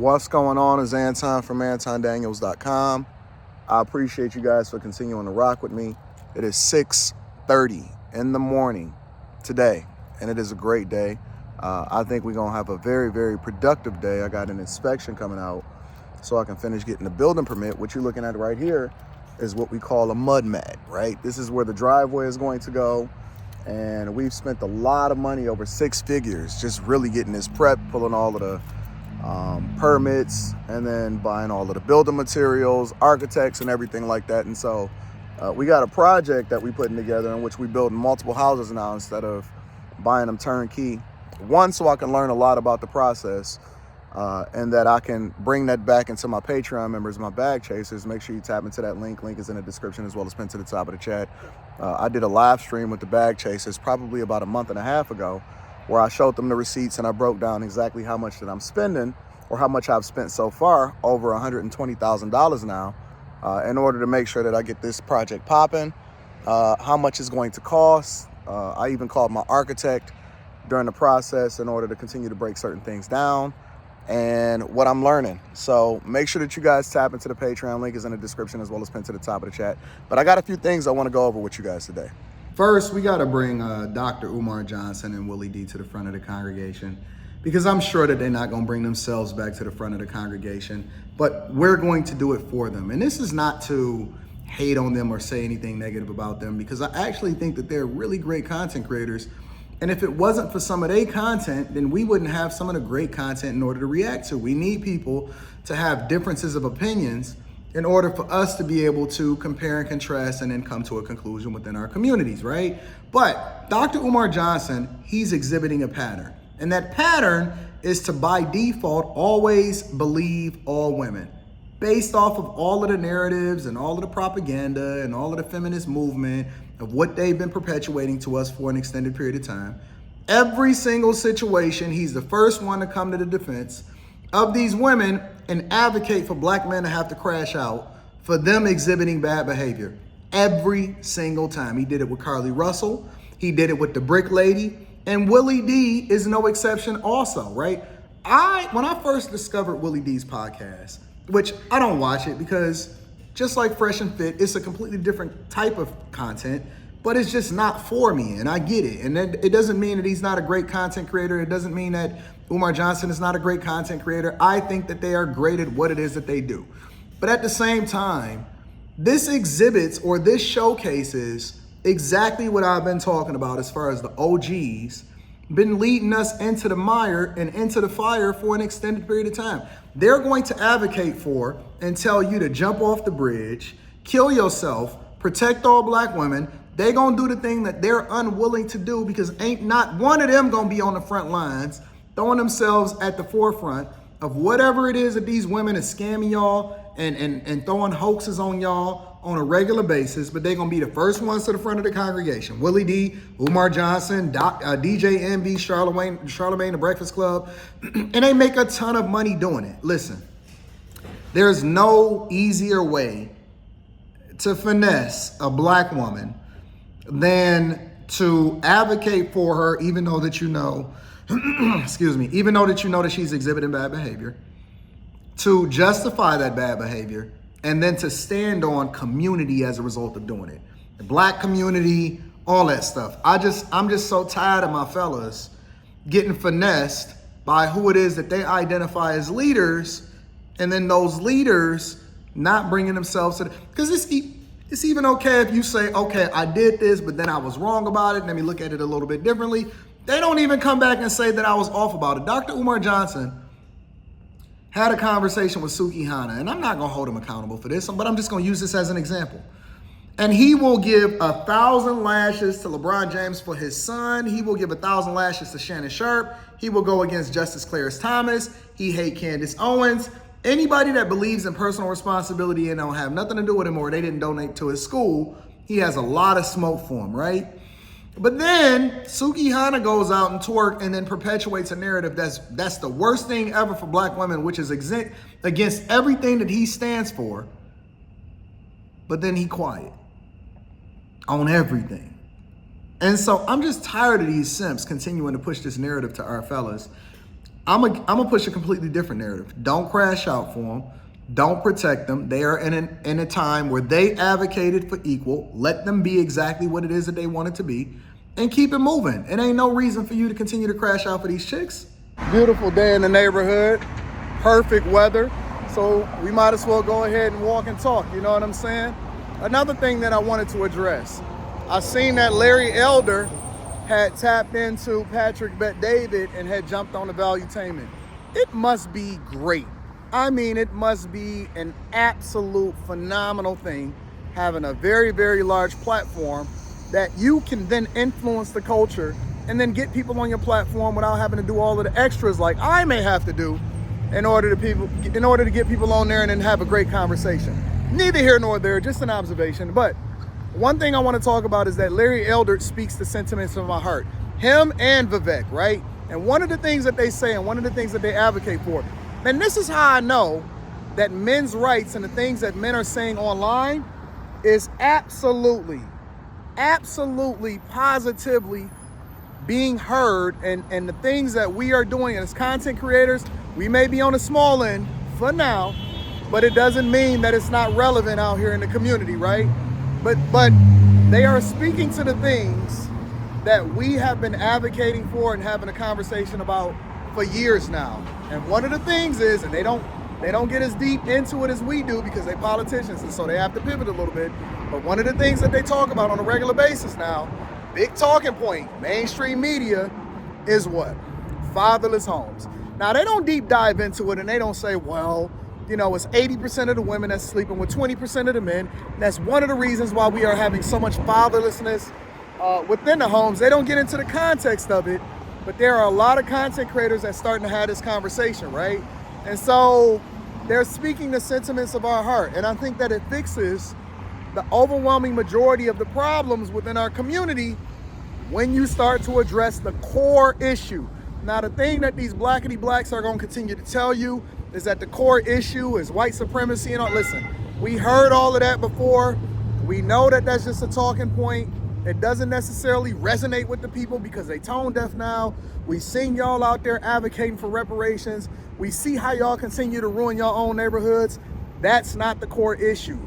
What's going on is Anton from AntonDaniels.com. I appreciate you guys for continuing to rock with me. It is 6:30 in the morning today, and it is a great day. I think we're going to have a very, very productive day. I got an inspection coming out so I can finish getting the building permit. What you're looking at right here is what we call a mud mat, right? This is where the driveway is going to go. And we've spent a lot of money, over 6 figures, just really getting this prep, pulling all of the permits, and then buying all of the building materials, architects, and everything like that. And so we got a project that we're putting together in which we building multiple houses now instead of buying them turnkey. One, so I can learn a lot about the process, and that I can bring that back into my Patreon members, my bag chasers. Make sure you tap into that link. Link is in the description as well as pinned to the top of the chat. I did a live stream with the bag chasers probably about a month and a half ago, where I showed them the receipts and I broke down exactly how much that I'm spending, or how much I've spent so far, over $120,000 now, in order to make sure that I get this project popping, how much it's going to cost. I even called my architect during the process in order to continue to break certain things down, and what I'm learning. So make sure that you guys tap into the Patreon. Link is in the description as well as pinned to the top of the chat. But I got a few things I want to go over with you guys today. First, we got to bring Dr. Umar Johnson and Willie D to the front of the congregation, because I'm sure that they're not going to bring themselves back to the front of the congregation, but we're going to do it for them. And this is not to hate on them or say anything negative about them, because I actually think that they're really great content creators. And if it wasn't for some of their content, then we wouldn't have some of the great content in order to react to. We need people to have differences of opinions in order for us to be able to compare and contrast and then come to a conclusion within our communities, right? But Dr. Umar Johnson, he's exhibiting a pattern. And that pattern is to, by default, always believe all women, based off of all of the narratives and all of the propaganda and all of the feminist movement of what they've been perpetuating to us for an extended period of time. Every single situation, he's the first one to come to the defense of these women and advocate for black men to have to crash out for them exhibiting bad behavior. Every single time. He did it with Carly Russell. He did it with the Brick Lady. And Willie D is no exception also, right? When I first discovered Willie D's podcast, which I don't watch it because just like Fresh and Fit, it's a completely different type of content, but it's just not for me, and I get it. And it doesn't mean that he's not a great content creator. It doesn't mean that Umar Johnson is not a great content creator. I think that they are great at what it is that they do. But at the same time, this exhibits, or this showcases, exactly what I've been talking about as far as the OGs been leading us into the mire and into the fire for an extended period of time. They're going to advocate for and tell you to jump off the bridge, kill yourself, protect all black women. They're going to do the thing that they're unwilling to do, because ain't not one of them going to be on the front lines throwing themselves at the forefront of whatever it is that these women are scamming y'all and throwing hoaxes on y'all on a regular basis. But they're going to be the first ones to the front of the congregation. Willie D, Umar Johnson, DJ MB, Charlamagne, the Breakfast Club. And they make a ton of money doing it. Listen, there's no easier way to finesse a black woman than to advocate for her, even though that you know, even though that you know that she's exhibiting bad behavior, to justify that bad behavior, and then to stand on community as a result of doing it. The black community, all that stuff. I'm just so tired of my fellas getting finessed by who it is that they identify as leaders, and then those leaders not bringing themselves to the, because it's even okay if you say, okay, I did this, but then I was wrong about it. Let me look at it a little bit differently. They don't even come back and say that I was off about it. Dr. Umar Johnson had a conversation with Suki Hana, and I'm not going to hold him accountable for this, but I'm just going to use this as an example. And he will give 1,000 lashes to LeBron James for his son. He will give 1,000 lashes to Shannon Sharp. He will go against Justice Clarence Thomas. He hate Candace Owens. Anybody that believes in personal responsibility and don't have nothing to do with him, or they didn't donate to his school, he has a lot of smoke for him, right? But then Suki Hana goes out and twerk and then perpetuates a narrative that's the worst thing ever for black women, which is against everything that he stands for. But then he quiet on everything. And so I'm just tired of these simps continuing to push this narrative to our fellas. I'm gonna push a completely different narrative. Don't crash out for them. Don't protect them. They are in a time where they advocated for equal. Let them be exactly what it is that they want it to be, and keep it moving. It ain't no reason for you to continue to crash out for these chicks. Beautiful day in the neighborhood. Perfect weather. So we might as well go ahead and walk and talk. You know what I'm saying? Another thing that I wanted to address. I seen that Larry Elder had tapped into Patrick Bet-David and had jumped on the valuetainment. It must be great. I mean, it must be an absolute phenomenal thing having a very, very large platform that you can then influence the culture and then get people on your platform without having to do all of the extras like I may have to do in order to get people on there and then have a great conversation. Neither here nor there, just an observation. But one thing I want to talk about is that Larry Elder speaks the sentiments of my heart. Him and Vivek, right? And one of the things that they say and one of the things that they advocate for, and this is how I know that men's rights and the things that men are saying online is absolutely, positively being heard, and the things that we are doing as content creators, we may be on the small end for now, but it doesn't mean that it's not relevant out here in the community, right? But they are speaking to the things that we have been advocating for and having a conversation about for years now. And one of the things is, and they don't get as deep into it as we do because they're politicians, and so they have to pivot a little bit. But one of the things that they talk about on a regular basis now, big talking point, mainstream media, is what? Fatherless homes. Now, they don't deep dive into it and they don't say, well, you know, it's 80% of the women that's sleeping with 20% of the men. That's one of the reasons why we are having so much fatherlessness within the homes. They don't get into the context of it, but there are a lot of content creators that's starting to have this conversation, right? And so they're speaking the sentiments of our heart. And I think that it fixes the overwhelming majority of the problems within our community when you start to address the core issue. Now, the thing that these blackity blacks are going to continue to tell you is that the core issue is white supremacy and all. Listen, we heard all of that before. We know that that's just a talking point. It doesn't necessarily resonate with the people because they tone deaf now. We seen y'all out there advocating for reparations. We see how y'all continue to ruin your own neighborhoods. That's not the core issue.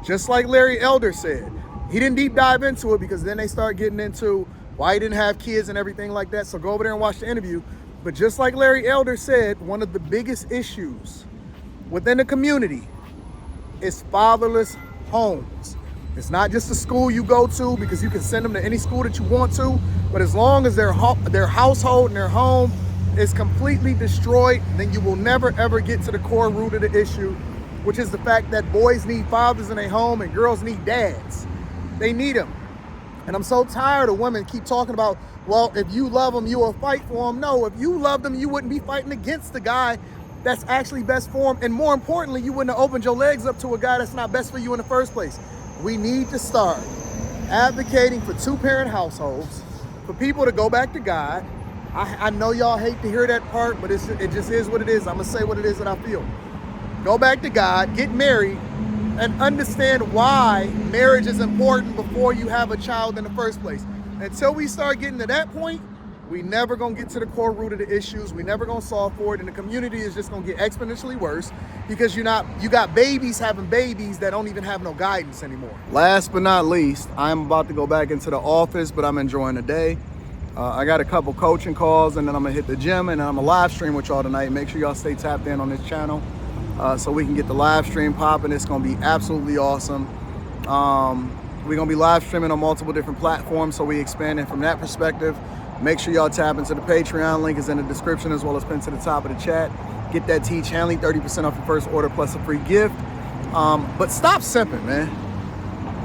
Just like Larry Elder said, he didn't deep dive into it because then they start getting into why he didn't have kids and everything like that. So go over there and watch the interview. But just like Larry Elder said, one of the biggest issues within the community is fatherless homes. It's not just a school you go to because you can send them to any school that you want to, but as long as their household and their home is completely destroyed, then you will never ever get to the core root of the issue, which is the fact that boys need fathers in their home and girls need dads. They need them. And I'm so tired of women keep talking about, well, if you love them, you will fight for them. No, if you love them, you wouldn't be fighting against the guy that's actually best for them. And more importantly, you wouldn't have opened your legs up to a guy that's not best for you in the first place. We need to start advocating for two-parent households, for people to go back to God. I know y'all hate to hear that part, but it just is what it is. I'm going to say what it is that I feel. Go back to God, get married, and understand why marriage is important before you have a child in the first place. Until we start getting to that point, we never gonna get to the core root of the issues. We never gonna solve for it, and the community is just gonna get exponentially worse because you got babies having babies that don't even have no guidance anymore. Last but not least, I'm about to go back into the office, but I'm enjoying the day. I got a couple coaching calls, and then I'm gonna hit the gym, and I'm gonna live stream with y'all tonight. Make sure y'all stay tapped in on this channel so we can get the live stream popping. It's gonna be absolutely awesome. We're gonna be live streaming on multiple different platforms, so we expanding from that perspective. Make sure y'all tap into the Patreon. Link is in the description as well as pinned to the top of the chat. Get that Teach Hanley 30% off your first order plus a free gift. But stop simping, man.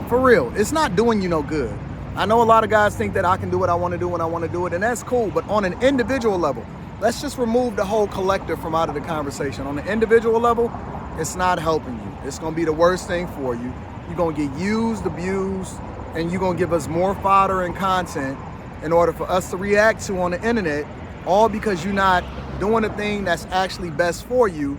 For real, it's not doing you no good. I know a lot of guys think that I can do what I want to do when I want to do it, and that's cool. But on an individual level, let's just remove the whole collective from out of the conversation. On the individual level, it's not helping you. It's gonna be the worst thing for you. You're gonna get used, abused, and you're gonna give us more fodder and content in order for us to react to on the internet, all because you're not doing the thing that's actually best for you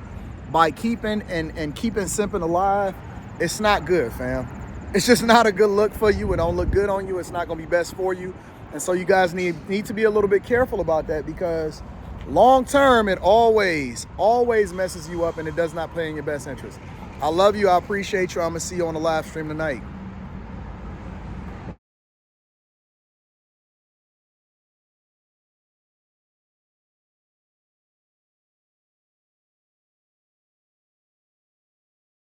by keeping simping alive. It's not good, fam. It's just not a good look for you. It don't look good on you. It's not gonna be best for you. And so you guys need to be a little bit careful about that, because Long term, it always messes you up, and it does not play in your best interest. I love you. I appreciate you. I'm going to see you on the live stream tonight.